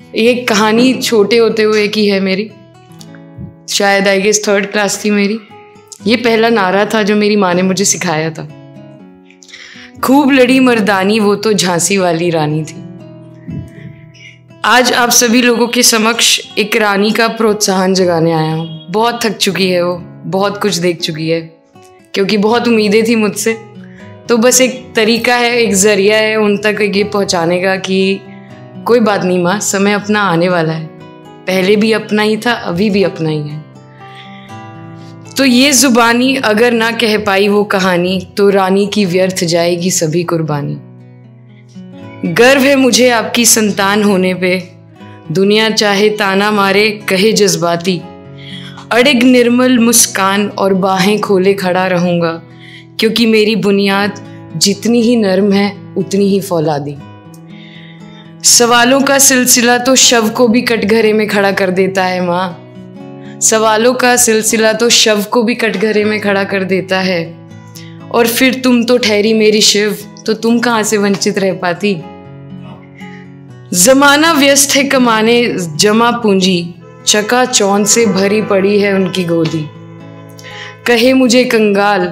ये कहानी छोटे होते हुए की है मेरी, शायद आई गेस 3rd क्लास थी मेरी। ये पहला नारा था जो मेरी माँ ने मुझे सिखाया था। खूब लड़ी मर्दानी वो तो झांसी वाली रानी थी। आज आप सभी लोगों के समक्ष एक रानी का प्रोत्साहन जगाने आया हूँ। बहुत थक चुकी है वो, बहुत कुछ देख चुकी है, क्योंकि बहुत उम्मीदें थी मुझसे। तो बस एक तरीका है, एक ज़रिया है उन तक ये पहुँचाने का कि कोई बात नहीं माँ, समय अपना आने वाला है। पहले भी अपना ही था, अभी भी अपना ही है। तो ये जुबानी अगर ना कह पाई वो कहानी, तो रानी की व्यर्थ जाएगी सभी कुर्बानी। गर्व है मुझे आपकी संतान होने पे, दुनिया चाहे ताना मारे कहे जज्बाती। अड़िग निर्मल मुस्कान और बाहें खोले खड़ा रहूँगा, क्योंकि मेरी बुनियाद जितनी ही नर्म है उतनी ही फौलादी। सवालों का सिलसिला तो शव को भी कटघरे में खड़ा कर देता है माँ। सवालों का सिलसिला तो शव को भी कटघरे में खड़ा कर देता है। और फिर तुम तो ठहरी मेरी शिव, तो तुम कहाँ से वंचित रह पाती। जमाना व्यस्त है कमाने जमा पूंजी, चकाचौंध से भरी पड़ी है उनकी गोदी। कहे मुझे कंगाल,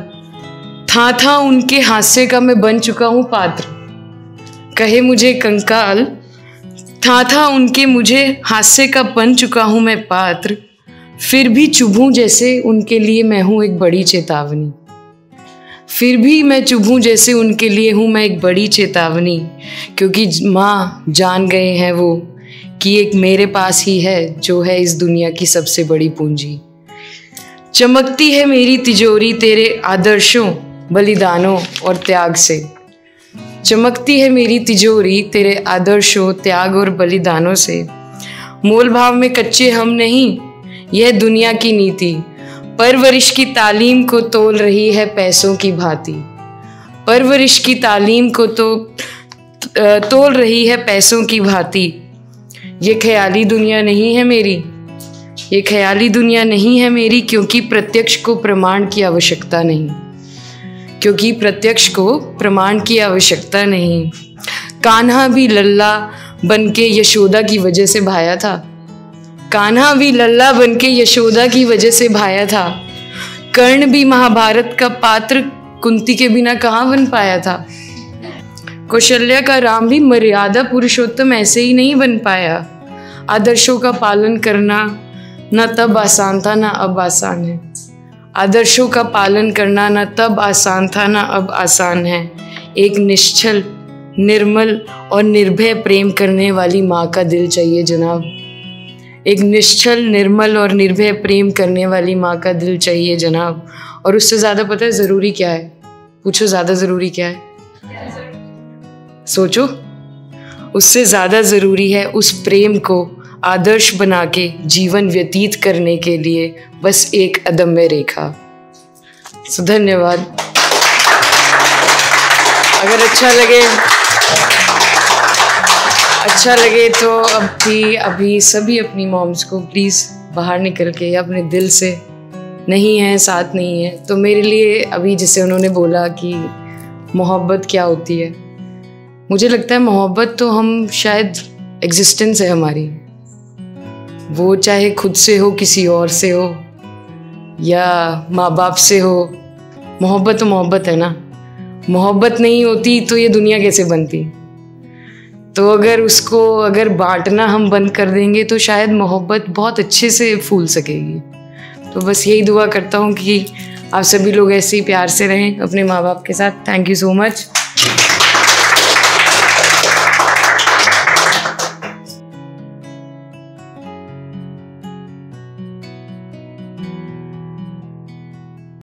था उनके हास्य का मैं बन चुका हूँ पात्र। कहे मुझे कंकाल, था उनके मुझे हास्य का बन चुका हूँ मैं पात्र। फिर भी चुभूं जैसे उनके लिए मैं हूँ एक बड़ी चेतावनी। फिर भी मैं चुभूं जैसे उनके लिए हूँ मैं एक बड़ी चेतावनी, क्योंकि माँ जान गए हैं वो कि एक मेरे पास ही है जो है इस दुनिया की सबसे बड़ी पूंजी। चमकती है मेरी तिजोरी तेरे आदर्शों, बलिदानों और त्याग से। चमकती है मेरी तिजोरी तेरे आदर्शों, त्याग और बलिदानों से। मोल भाव में कच्चे हम नहीं, यह दुनिया की नीति। परवरिश की तालीम को तोल रही है पैसों की भांति। परवरिश की तालीम को तोल रही है पैसों की भांति। ये ख्याली दुनिया नहीं है मेरी, ये ख्याली दुनिया नहीं है मेरी, क्योंकि प्रत्यक्ष को प्रमाण की आवश्यकता नहीं। क्योंकि प्रत्यक्ष को प्रमाण की आवश्यकता नहीं। कान्हा भी लल्ला बनके यशोदा की वजह से भाया था। कान्हा भी लल्ला बनके यशोदा की वजह से भाया था। कर्ण भी महाभारत का पात्र कुंती के बिना कहाँ बन पाया था। कौशल्या का राम भी मर्यादा पुरुषोत्तम ऐसे ही नहीं बन पाया। आदर्शों का पालन करना न तब आसान था न अब आसान है। आदर्शों का पालन करना न तब आसान था न अब आसान है। एक निश्चल, निर्मल और निर्भय प्रेम करने वाली माँ का दिल चाहिए जनाब। एक निश्चल, निर्मल और निर्भय प्रेम करने वाली माँ का दिल चाहिए जनाब। और उससे ज़्यादा पता है ज़रूरी क्या है? पूछो ज़्यादा ज़रूरी क्या है? सोचो। उससे ज़्यादा ज़रूरी है उस प्रेम को आदर्श बना के जीवन व्यतीत करने के लिए बस एक अदम्य रेखा। धन्यवाद। अगर अच्छा लगे तो अभी सभी अपनी मॉम्स को प्लीज़ बाहर निकल के अपने दिल से नहीं है, साथ नहीं है तो मेरे लिए अभी जैसे उन्होंने बोला कि मोहब्बत क्या होती है, मुझे लगता है मोहब्बत तो हम शायद एग्जिस्टेंस है हमारी। वो चाहे खुद से हो, किसी और से हो या माँ बाप से हो, मोहब्बत तो मोहब्बत है ना। मोहब्बत नहीं होती तो ये दुनिया कैसे बनती। तो अगर बांटना हम बंद कर देंगे तो शायद मोहब्बत बहुत अच्छे से फूल सकेगी। तो बस यही दुआ करता हूँ कि आप सभी लोग ऐसे ही प्यार से रहें अपने माँ बाप के साथ। Thank you so much.